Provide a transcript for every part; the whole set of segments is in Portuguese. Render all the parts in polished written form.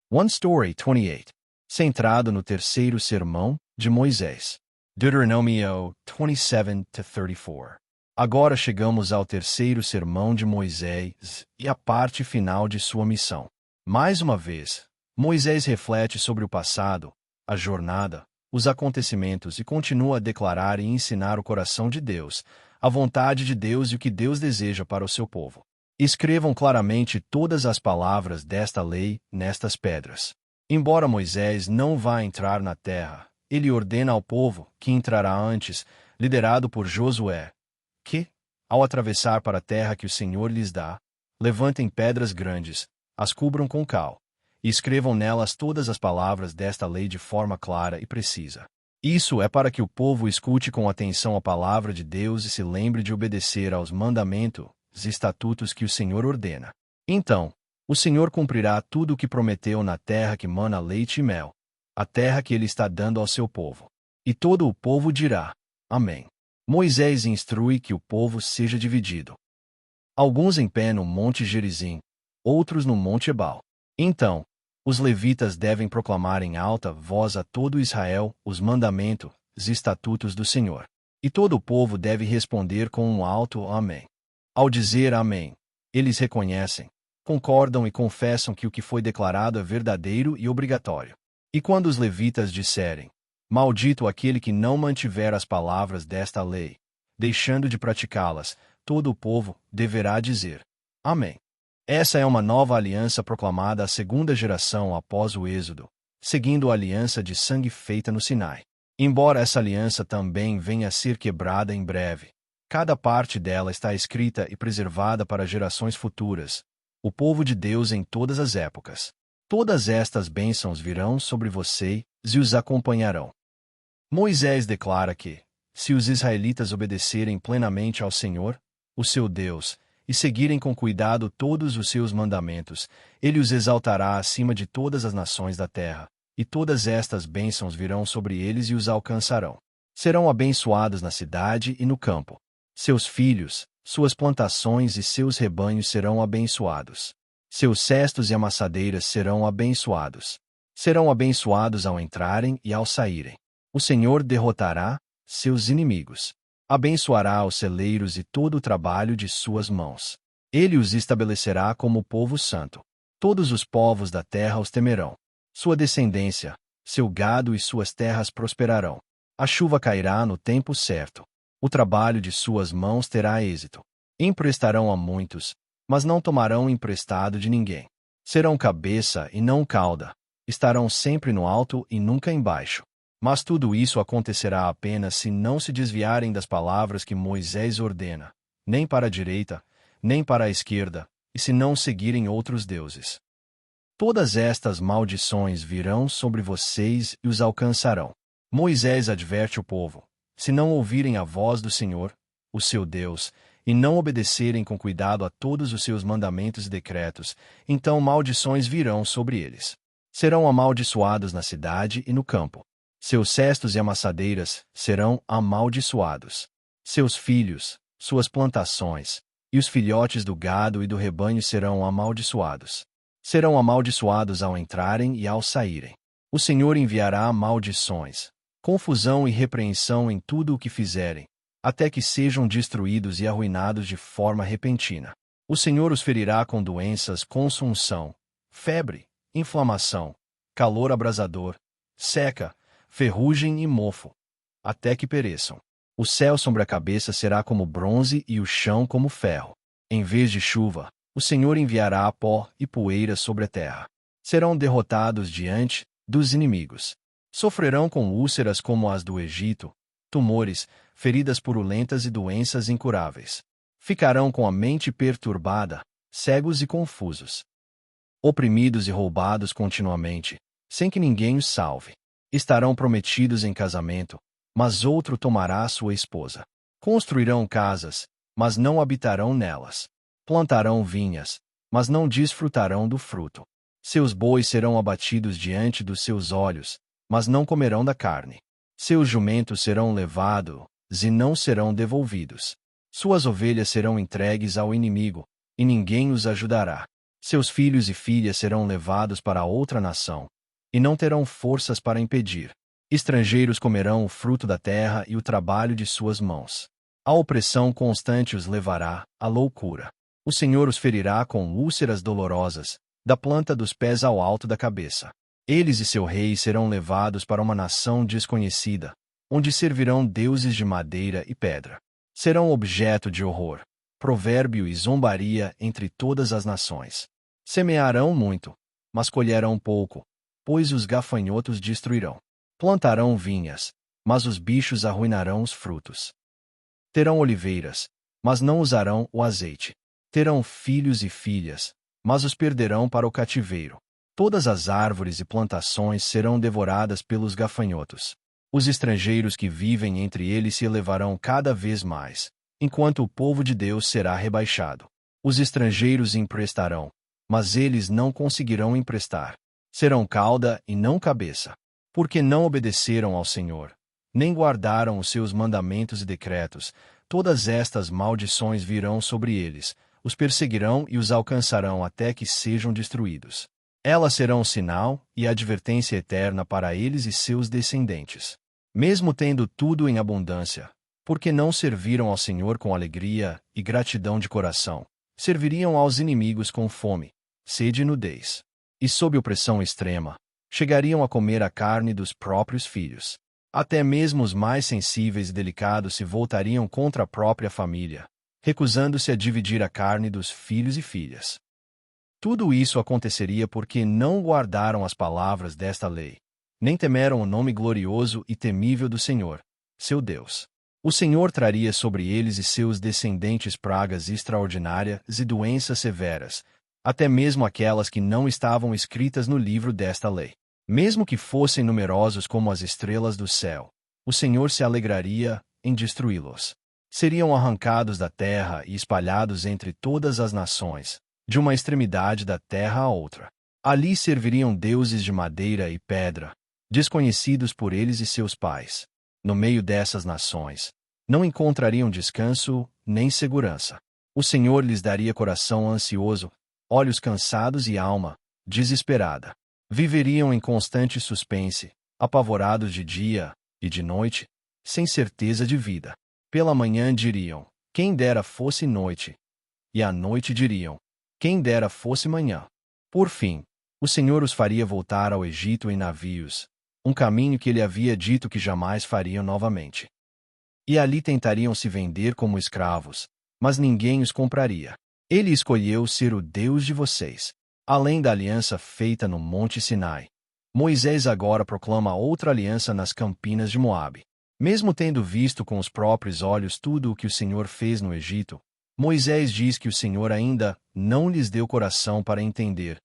One Story 28. Centrado no terceiro sermão de Moisés. Deuteronomio 27-34. Agora chegamos ao terceiro sermão de Moisés e à parte final de sua missão. Mais uma vez, Moisés reflete sobre o passado, a jornada, os acontecimentos e continua a declarar e ensinar o coração de Deus, a vontade de Deus e o que Deus deseja para o seu povo. Escrevam claramente todas as palavras desta lei nestas pedras. Embora Moisés não vá entrar na terra, ele ordena ao povo, que entrará antes, liderado por Josué, que, ao atravessar para a terra que o Senhor lhes dá, levantem pedras grandes, as cubram com cal, e escrevam nelas todas as palavras desta lei de forma clara e precisa. Isso é para que o povo escute com atenção a palavra de Deus e se lembre de obedecer aos mandamentos e estatutos que o Senhor ordena. Então, o Senhor cumprirá tudo o que prometeu na terra que mana leite e mel, a terra que ele está dando ao seu povo. E todo o povo dirá: Amém. Moisés instrui que o povo seja dividido. Alguns em pé no monte Gerizim, outros no monte Ebal. Então, os levitas devem proclamar em alta voz a todo Israel os mandamentos e estatutos do Senhor. E todo o povo deve responder com um alto Amém. Ao dizer Amém, eles reconhecem, concordam e confessam que o que foi declarado é verdadeiro e obrigatório. E quando os levitas disserem: Maldito aquele que não mantiver as palavras desta lei, deixando de praticá-las, todo o povo deverá dizer: Amém. Essa é uma nova aliança proclamada à segunda geração após o Êxodo, seguindo a aliança de sangue feita no Sinai. Embora essa aliança também venha a ser quebrada em breve, cada parte dela está escrita e preservada para gerações futuras, o povo de Deus em todas as épocas. Todas estas bênçãos virão sobre você e os acompanharão. Moisés declara que, se os israelitas obedecerem plenamente ao Senhor, o seu Deus, e seguirem com cuidado todos os seus mandamentos, ele os exaltará acima de todas as nações da terra, e todas estas bênçãos virão sobre eles e os alcançarão. Serão abençoados na cidade e no campo. Seus filhos, suas plantações e seus rebanhos serão abençoados. Seus cestos e amassadeiras serão abençoados. Serão abençoados ao entrarem e ao saírem. O Senhor derrotará seus inimigos. Abençoará os celeiros e todo o trabalho de suas mãos. Ele os estabelecerá como povo santo. Todos os povos da terra os temerão. Sua descendência, seu gado e suas terras prosperarão. A chuva cairá no tempo certo. O trabalho de suas mãos terá êxito. Emprestarão a muitos, mas não tomarão emprestado de ninguém. Serão cabeça e não cauda. Estarão sempre no alto e nunca embaixo. Mas tudo isso acontecerá apenas se não se desviarem das palavras que Moisés ordena, nem para a direita, nem para a esquerda, e se não seguirem outros deuses. Todas estas maldições virão sobre vocês e os alcançarão. Moisés adverte o povo: se não ouvirem a voz do Senhor, o seu Deus, e não obedecerem com cuidado a todos os seus mandamentos e decretos, então maldições virão sobre eles. Serão amaldiçoados na cidade e no campo. Seus cestos e amassadeiras serão amaldiçoados. Seus filhos, suas plantações, e os filhotes do gado e do rebanho serão amaldiçoados. Serão amaldiçoados ao entrarem e ao saírem. O Senhor enviará maldições, confusão e repreensão em tudo o que fizerem, até que sejam destruídos e arruinados de forma repentina. O Senhor os ferirá com doenças, consunção, febre, inflamação, calor abrasador, seca, ferrugem e mofo, até que pereçam. O céu sobre a cabeça será como bronze e o chão como ferro. Em vez de chuva, o Senhor enviará pó e poeira sobre a terra. Serão derrotados diante dos inimigos. Sofrerão com úlceras como as do Egito, tumores, feridas purulentas e doenças incuráveis. Ficarão com a mente perturbada, cegos e confusos. Oprimidos e roubados continuamente, sem que ninguém os salve. Estarão prometidos em casamento, mas outro tomará sua esposa. Construirão casas, mas não habitarão nelas. Plantarão vinhas, mas não desfrutarão do fruto. Seus bois serão abatidos diante dos seus olhos, mas não comerão da carne. Seus jumentos serão levados e não serão devolvidos. Suas ovelhas serão entregues ao inimigo, e ninguém os ajudará. Seus filhos e filhas serão levados para outra nação, e não terão forças para impedir. Estrangeiros comerão o fruto da terra e o trabalho de suas mãos. A opressão constante os levará à loucura. O Senhor os ferirá com úlceras dolorosas, da planta dos pés ao alto da cabeça. Eles e seu rei serão levados para uma nação desconhecida, onde servirão deuses de madeira e pedra. Serão objeto de horror, provérbio e zombaria entre todas as nações. Semearão muito, mas colherão pouco, pois os gafanhotos destruirão. Plantarão vinhas, mas os bichos arruinarão os frutos. Terão oliveiras, mas não usarão o azeite. Terão filhos e filhas, mas os perderão para o cativeiro. Todas as árvores e plantações serão devoradas pelos gafanhotos. Os estrangeiros que vivem entre eles se elevarão cada vez mais, enquanto o povo de Deus será rebaixado. Os estrangeiros emprestarão, mas eles não conseguirão emprestar. Serão cauda e não cabeça, porque não obedeceram ao Senhor, nem guardaram os seus mandamentos e decretos. Todas estas maldições virão sobre eles, os perseguirão e os alcançarão até que sejam destruídos. Elas serão sinal e advertência eterna para eles e seus descendentes. Mesmo tendo tudo em abundância, porque não serviram ao Senhor com alegria e gratidão de coração, serviriam aos inimigos com fome, sede e nudez. E sob opressão extrema, chegariam a comer a carne dos próprios filhos. Até mesmo os mais sensíveis e delicados se voltariam contra a própria família, recusando-se a dividir a carne dos filhos e filhas. Tudo isso aconteceria porque não guardaram as palavras desta lei, nem temeram o nome glorioso e temível do Senhor, seu Deus. O Senhor traria sobre eles e seus descendentes pragas extraordinárias e doenças severas, até mesmo aquelas que não estavam escritas no livro desta lei. Mesmo que fossem numerosos como as estrelas do céu, o Senhor se alegraria em destruí-los. Seriam arrancados da terra e espalhados entre todas as nações, de uma extremidade da terra à outra. Ali serviriam deuses de madeira e pedra, desconhecidos por eles e seus pais. No meio dessas nações, não encontrariam descanso nem segurança. O Senhor lhes daria coração ansioso, olhos cansados e alma desesperada. Viveriam em constante suspense, apavorados de dia e de noite, sem certeza de vida. Pela manhã diriam: quem dera fosse noite, e à noite diriam: quem dera fosse manhã. Por fim, o Senhor os faria voltar ao Egito em navios, um caminho que ele havia dito que jamais fariam novamente. E ali tentariam se vender como escravos, mas ninguém os compraria. Ele escolheu ser o Deus de vocês. Além da aliança feita no Monte Sinai, Moisés agora proclama outra aliança nas campinas de Moabe. Mesmo tendo visto com os próprios olhos tudo o que o Senhor fez no Egito, Moisés diz que o Senhor ainda não lhes deu coração para entender,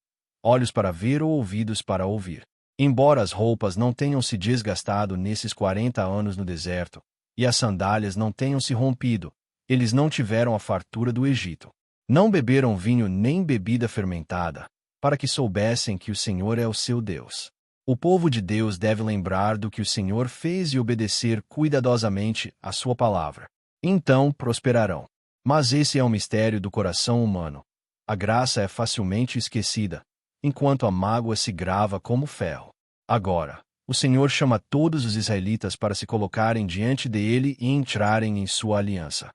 olhos para ver ou ouvidos para ouvir. Embora as roupas não tenham se desgastado nesses 40 anos no deserto, e as sandálias não tenham se rompido, eles não tiveram a fartura do Egito. Não beberam vinho nem bebida fermentada, para que soubessem que o Senhor é o seu Deus. O povo de Deus deve lembrar do que o Senhor fez e obedecer cuidadosamente à sua palavra. Então prosperarão. Mas esse é um mistério do coração humano. A graça é facilmente esquecida, enquanto a mágoa se grava como ferro. Agora, o Senhor chama todos os israelitas para se colocarem diante dele e entrarem em sua aliança.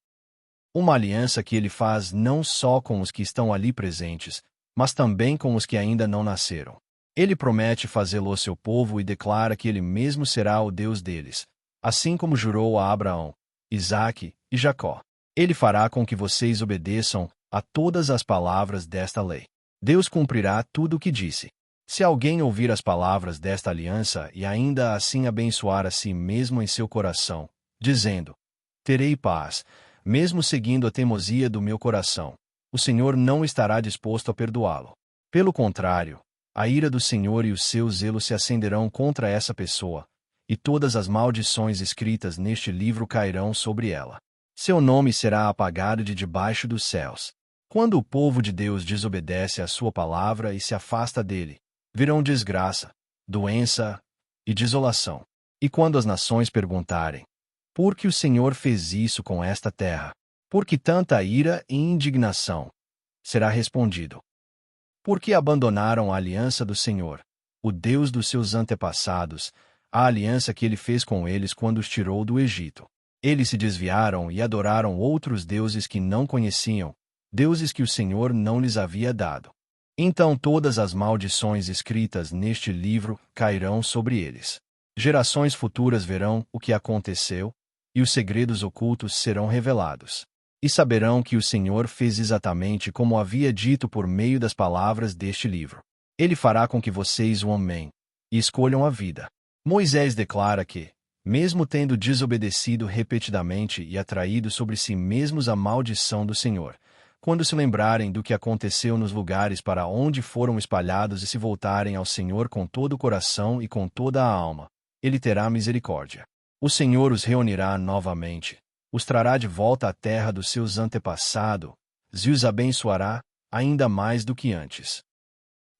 Uma aliança que ele faz não só com os que estão ali presentes, mas também com os que ainda não nasceram. Ele promete fazê-lo seu povo e declara que ele mesmo será o Deus deles, assim como jurou a Abraão, Isaque e Jacó. Ele fará com que vocês obedeçam a todas as palavras desta lei. Deus cumprirá tudo o que disse. Se alguém ouvir as palavras desta aliança e ainda assim abençoar a si mesmo em seu coração, dizendo: terei paz, mesmo seguindo a teimosia do meu coração, o Senhor não estará disposto a perdoá-lo. Pelo contrário, a ira do Senhor e o seu zelo se acenderão contra essa pessoa, e todas as maldições escritas neste livro cairão sobre ela. Seu nome será apagado de debaixo dos céus. Quando o povo de Deus desobedece à sua palavra e se afasta dele, virão desgraça, doença e desolação. E quando as nações perguntarem: por que o Senhor fez isso com esta terra? Por que tanta ira e indignação? Será respondido: Porque abandonaram a aliança do Senhor, o Deus dos seus antepassados, a aliança que ele fez com eles quando os tirou do Egito. Eles se desviaram e adoraram outros deuses que não conheciam, deuses que o Senhor não lhes havia dado. Então todas as maldições escritas neste livro cairão sobre eles. Gerações futuras verão o que aconteceu, e os segredos ocultos serão revelados. E saberão que o Senhor fez exatamente como havia dito por meio das palavras deste livro. Ele fará com que vocês o amem e escolham a vida. Moisés declara que, mesmo tendo desobedecido repetidamente e atraído sobre si mesmos a maldição do Senhor, quando se lembrarem do que aconteceu nos lugares para onde foram espalhados e se voltarem ao Senhor com todo o coração e com toda a alma, ele terá misericórdia. O Senhor os reunirá novamente, os trará de volta à terra dos seus antepassados, e os abençoará, ainda mais do que antes.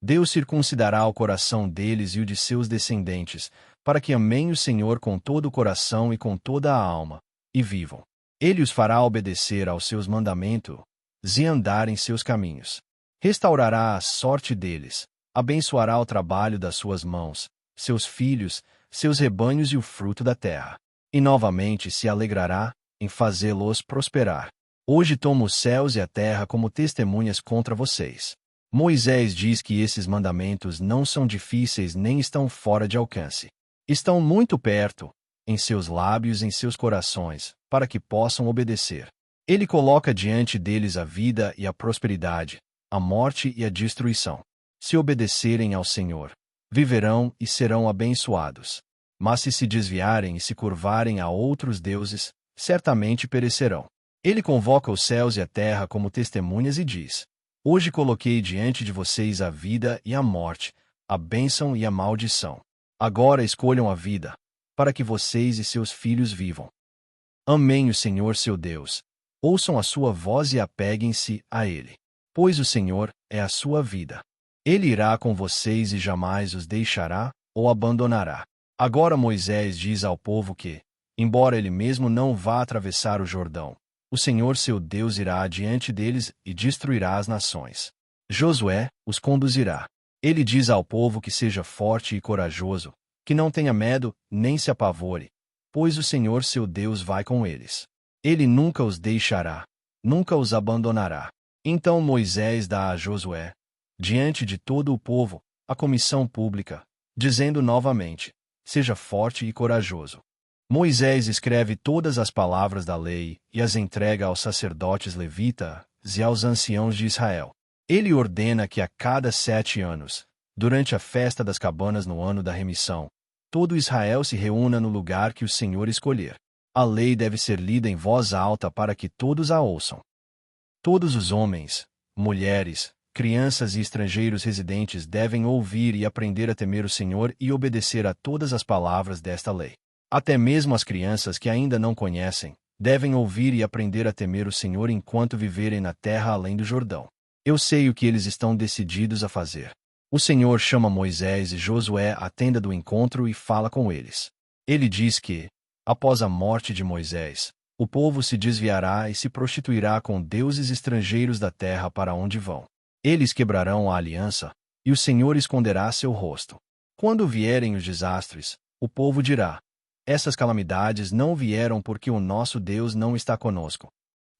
Deus circuncidará o coração deles e o de seus descendentes, para que amem o Senhor com todo o coração e com toda a alma, e vivam. Ele os fará obedecer aos seus mandamentos, e andar em seus caminhos. Restaurará a sorte deles, abençoará o trabalho das suas mãos, seus filhos, seus rebanhos e o fruto da terra. E novamente se alegrará em fazê-los prosperar. Hoje tomo os céus e a terra como testemunhas contra vocês. Moisés diz que esses mandamentos não são difíceis nem estão fora de alcance. Estão muito perto, em seus lábios e em seus corações, para que possam obedecer. Ele coloca diante deles a vida e a prosperidade, a morte e a destruição. Se obedecerem ao Senhor, viverão e serão abençoados. Mas se desviarem e se curvarem a outros deuses, certamente perecerão. Ele convoca os céus e a terra como testemunhas e diz: Hoje coloquei diante de vocês a vida e a morte, a bênção e a maldição. Agora escolham a vida, para que vocês e seus filhos vivam. Amem o Senhor seu Deus. Ouçam a sua voz e apeguem-se a Ele. Pois o Senhor é a sua vida. Ele irá com vocês e jamais os deixará ou abandonará. Agora Moisés diz ao povo que, embora ele mesmo não vá atravessar o Jordão, o Senhor seu Deus irá adiante deles e destruirá as nações. Josué os conduzirá. Ele diz ao povo que seja forte e corajoso, que não tenha medo, nem se apavore, pois o Senhor seu Deus vai com eles. Ele nunca os deixará, nunca os abandonará. Então Moisés dá a Josué, diante de todo o povo, a comissão pública, dizendo novamente: Seja forte e corajoso. Moisés escreve todas as palavras da lei e as entrega aos sacerdotes levitas e aos anciãos de Israel. Ele ordena que a cada 7 anos, durante a festa das cabanas no ano da remissão, todo Israel se reúna no lugar que o Senhor escolher. A lei deve ser lida em voz alta para que todos a ouçam. Todos os homens, mulheres, crianças e estrangeiros residentes devem ouvir e aprender a temer o Senhor e obedecer a todas as palavras desta lei. Até mesmo as crianças que ainda não conhecem, devem ouvir e aprender a temer o Senhor enquanto viverem na terra além do Jordão. Eu sei o que eles estão decididos a fazer. O Senhor chama Moisés e Josué à tenda do encontro e fala com eles. Ele diz que, após a morte de Moisés, o povo se desviará e se prostituirá com deuses estrangeiros da terra para onde vão. Eles quebrarão a aliança, e o Senhor esconderá seu rosto. Quando vierem os desastres, o povo dirá: Essas calamidades não vieram porque o nosso Deus não está conosco.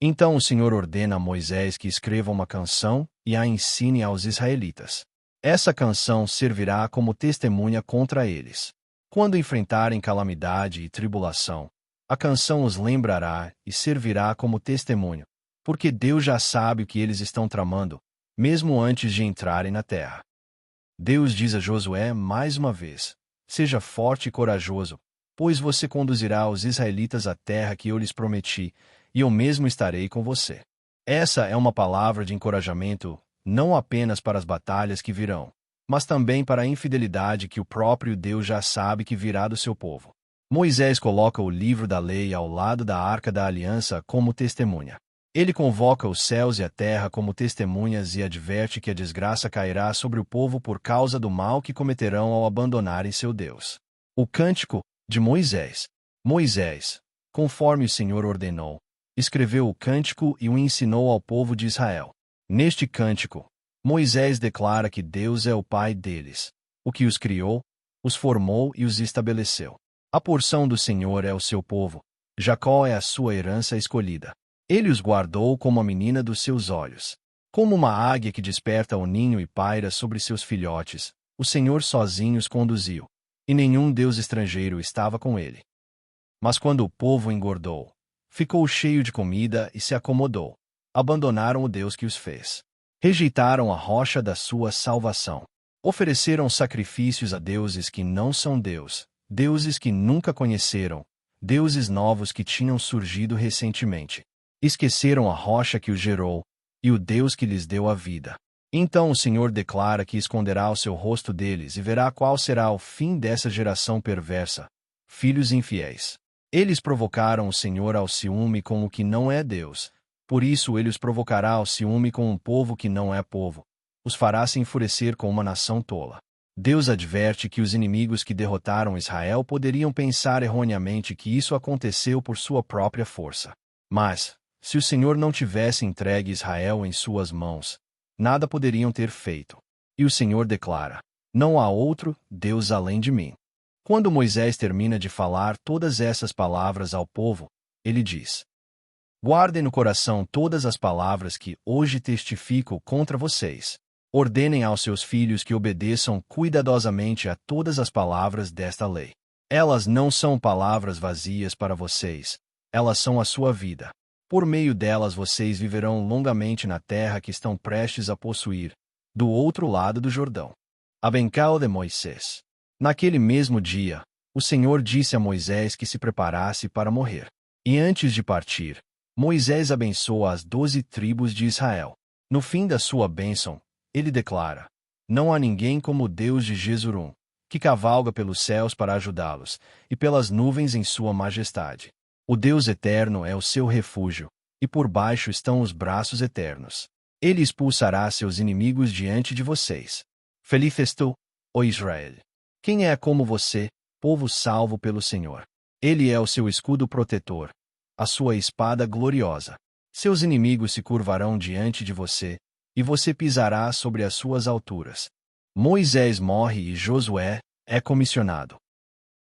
Então o Senhor ordena a Moisés que escreva uma canção e a ensine aos israelitas. Essa canção servirá como testemunha contra eles. Quando enfrentarem calamidade e tribulação, a canção os lembrará e servirá como testemunho, porque Deus já sabe o que eles estão tramando, mesmo antes de entrarem na terra. Deus diz a Josué mais uma vez: Seja forte e corajoso, pois você conduzirá os israelitas à terra que eu lhes prometi, e eu mesmo estarei com você. Essa é uma palavra de encorajamento, não apenas para as batalhas que virão, mas também para a infidelidade que o próprio Deus já sabe que virá do seu povo. Moisés coloca o livro da lei ao lado da arca da aliança como testemunha. Ele convoca os céus e a terra como testemunhas e adverte que a desgraça cairá sobre o povo por causa do mal que cometerão ao abandonarem seu Deus. O cântico de Moisés. Moisés, conforme o Senhor ordenou, escreveu o cântico e o ensinou ao povo de Israel. Neste cântico, Moisés declara que Deus é o pai deles, o que os criou, os formou e os estabeleceu. A porção do Senhor é o seu povo, Jacó é a sua herança escolhida. Ele os guardou como a menina dos seus olhos. Como uma águia que desperta o ninho e paira sobre seus filhotes, o Senhor sozinho os conduziu, e nenhum deus estrangeiro estava com ele. Mas quando o povo engordou, ficou cheio de comida e se acomodou, abandonaram o Deus que os fez. Rejeitaram a rocha da sua salvação. Ofereceram sacrifícios a deuses que não são Deus, deuses que nunca conheceram, deuses novos que tinham surgido recentemente. Esqueceram a rocha que os gerou, e o Deus que lhes deu a vida. Então o Senhor declara que esconderá o seu rosto deles e verá qual será o fim dessa geração perversa, filhos infiéis. Eles provocaram o Senhor ao ciúme com o que não é Deus, por isso ele os provocará ao ciúme com um povo que não é povo. Os fará se enfurecer com uma nação tola. Deus adverte que os inimigos que derrotaram Israel poderiam pensar erroneamente que isso aconteceu por sua própria força. Mas, se o Senhor não tivesse entregue Israel em suas mãos, nada poderiam ter feito. E o Senhor declara: não há outro Deus além de mim. Quando Moisés termina de falar todas essas palavras ao povo, ele diz: guardem no coração todas as palavras que hoje testifico contra vocês. Ordenem aos seus filhos que obedeçam cuidadosamente a todas as palavras desta lei. Elas não são palavras vazias para vocês, elas são a sua vida. Por meio delas vocês viverão longamente na terra que estão prestes a possuir, do outro lado do Jordão. Abençoe de Moisés. Naquele mesmo dia, o Senhor disse a Moisés que se preparasse para morrer. E antes de partir, Moisés abençoa as 12 tribos de Israel. No fim da sua bênção, ele declara: não há ninguém como o Deus de Jesurum, que cavalga pelos céus para ajudá-los, e pelas nuvens em sua majestade. O Deus eterno é o seu refúgio, e por baixo estão os braços eternos. Ele expulsará seus inimigos diante de vocês. Feliz tu, ó Israel! Quem é como você, povo salvo pelo Senhor? Ele é o seu escudo protetor, a sua espada gloriosa. Seus inimigos se curvarão diante de você, e você pisará sobre as suas alturas. Moisés morre e Josué é comissionado.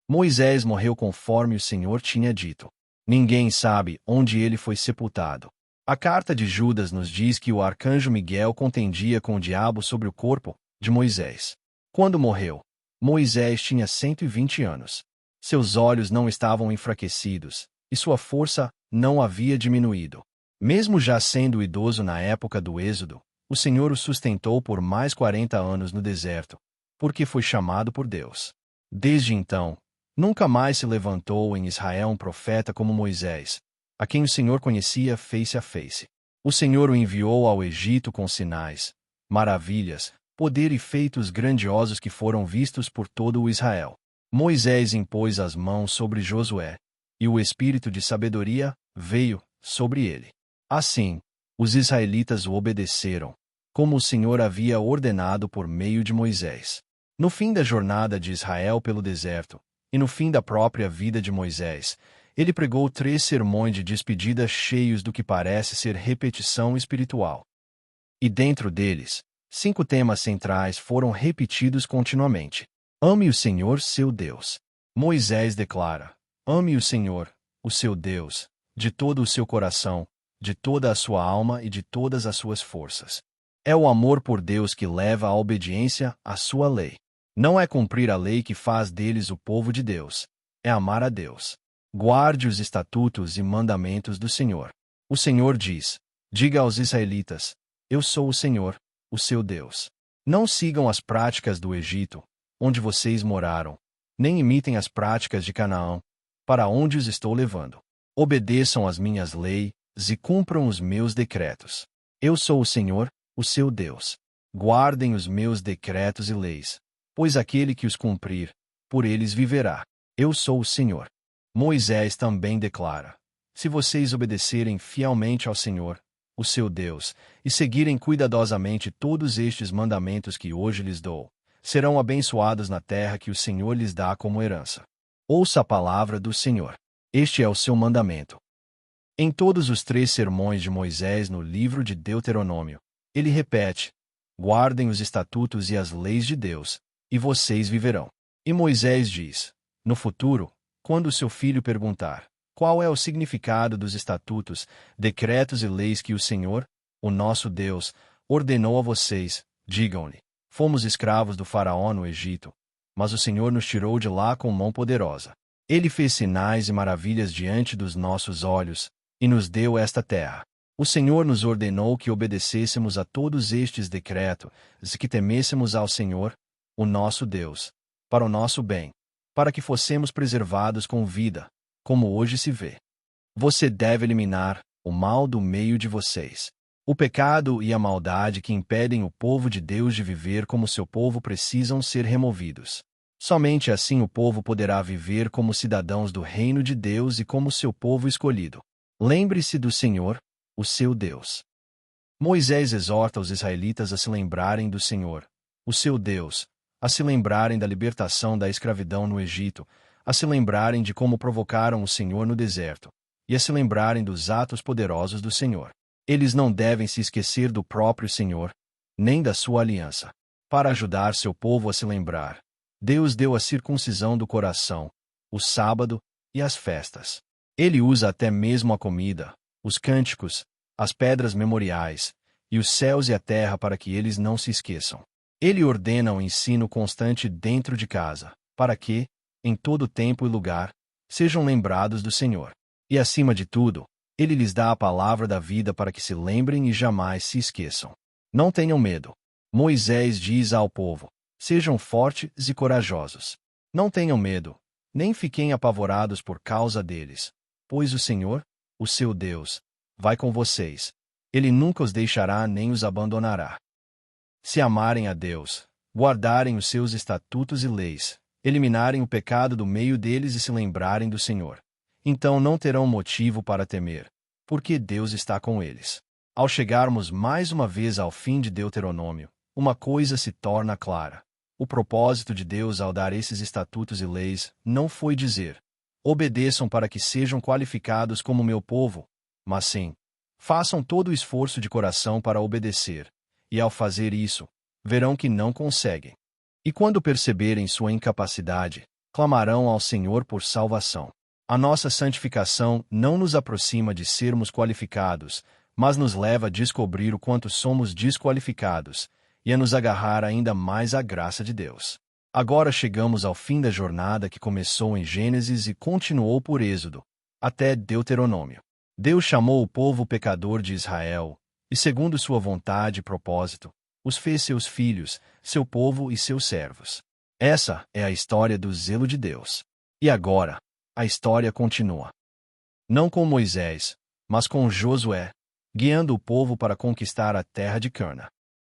Moisés morreu conforme o Senhor tinha dito. Ninguém sabe onde ele foi sepultado. A carta de Judas nos diz que o arcanjo Miguel contendia com o diabo sobre o corpo de Moisés. Quando morreu, Moisés tinha 120 anos. Seus olhos não estavam enfraquecidos, e sua força não havia diminuído. Mesmo já sendo idoso na época do Êxodo, o Senhor o sustentou por mais 40 anos no deserto, porque foi chamado por Deus. Desde então, nunca mais se levantou em Israel um profeta como Moisés, a quem o Senhor conhecia face a face. O Senhor o enviou ao Egito com sinais, maravilhas, poder e feitos grandiosos que foram vistos por todo o Israel. Moisés impôs as mãos sobre Josué, e o espírito de sabedoria veio sobre ele. Assim, os israelitas o obedeceram, como o Senhor havia ordenado por meio de Moisés. No fim da jornada de Israel pelo deserto, e no fim da própria vida de Moisés, ele pregou 3 sermões de despedida cheios do que parece ser repetição espiritual. E dentro deles, 5 temas centrais foram repetidos continuamente. Ame o Senhor, seu Deus. Moisés declara: ame o Senhor, o seu Deus, de todo o seu coração, de toda a sua alma e de todas as suas forças. É o amor por Deus que leva à obediência à sua lei. Não é cumprir a lei que faz deles o povo de Deus. É amar a Deus. Guarde os estatutos e mandamentos do Senhor. O Senhor diz: diga aos israelitas: eu sou o Senhor, o seu Deus. Não sigam as práticas do Egito, onde vocês moraram, nem imitem as práticas de Canaã, para onde os estou levando. Obedeçam às minhas leis e cumpram os meus decretos. Eu sou o Senhor, o seu Deus. Guardem os meus decretos e leis, pois aquele que os cumprir, por eles viverá. Eu sou o Senhor. Moisés também declara: se vocês obedecerem fielmente ao Senhor, o seu Deus, e seguirem cuidadosamente todos estes mandamentos que hoje lhes dou, serão abençoados na terra que o Senhor lhes dá como herança. Ouça a palavra do Senhor. Este é o seu mandamento. Em todos os 3 sermões de Moisés no livro de Deuteronômio, ele repete: guardem os estatutos e as leis de Deus, e vocês viverão. E Moisés diz: no futuro, quando o seu filho perguntar qual é o significado dos estatutos, decretos e leis que o Senhor, o nosso Deus, ordenou a vocês, digam-lhe: fomos escravos do faraó no Egito, mas o Senhor nos tirou de lá com mão poderosa. Ele fez sinais e maravilhas diante dos nossos olhos, e nos deu esta terra. O Senhor nos ordenou que obedecêssemos a todos estes decretos, e que temêssemos ao Senhor, o nosso Deus, para o nosso bem, para que fossemos preservados com vida, como hoje se vê. Você deve eliminar o mal do meio de vocês. O pecado e a maldade que impedem o povo de Deus de viver como seu povo precisam ser removidos. Somente assim o povo poderá viver como cidadãos do reino de Deus e como seu povo escolhido. Lembre-se do Senhor, o seu Deus. Moisés exorta os israelitas a se lembrarem do Senhor, o seu Deus, a se lembrarem da libertação da escravidão no Egito, a se lembrarem de como provocaram o Senhor no deserto, e a se lembrarem dos atos poderosos do Senhor. Eles não devem se esquecer do próprio Senhor, nem da sua aliança. Para ajudar seu povo a se lembrar, Deus deu a circuncisão do coração, o sábado e as festas. Ele usa até mesmo a comida, os cânticos, as pedras memoriais, e os céus e a terra para que eles não se esqueçam. Ele ordena o ensino constante dentro de casa, para que, em todo tempo e lugar, sejam lembrados do Senhor. E acima de tudo, ele lhes dá a palavra da vida para que se lembrem e jamais se esqueçam. Não tenham medo. Moisés diz ao povo: sejam fortes e corajosos. Não tenham medo, nem fiquem apavorados por causa deles, pois o Senhor, o seu Deus, vai com vocês. Ele nunca os deixará nem os abandonará. Se amarem a Deus, guardarem os seus estatutos e leis, eliminarem o pecado do meio deles e se lembrarem do Senhor, então não terão motivo para temer, porque Deus está com eles. Ao chegarmos mais uma vez ao fim de Deuteronômio, uma coisa se torna clara. O propósito de Deus ao dar esses estatutos e leis não foi dizer: obedeçam para que sejam qualificados como meu povo, mas sim: façam todo o esforço de coração para obedecer, e ao fazer isso, verão que não conseguem. E quando perceberem sua incapacidade, clamarão ao Senhor por salvação. A nossa santificação não nos aproxima de sermos qualificados, mas nos leva a descobrir o quanto somos desqualificados, e a nos agarrar ainda mais à graça de Deus. Agora chegamos ao fim da jornada que começou em Gênesis e continuou por Êxodo, até Deuteronômio. Deus chamou o povo pecador de Israel, e segundo sua vontade e propósito, os fez seus filhos, seu povo e seus servos. Essa é a história do zelo de Deus. E agora, a história continua. Não com Moisés, mas com Josué, guiando o povo para conquistar a terra de Canaã.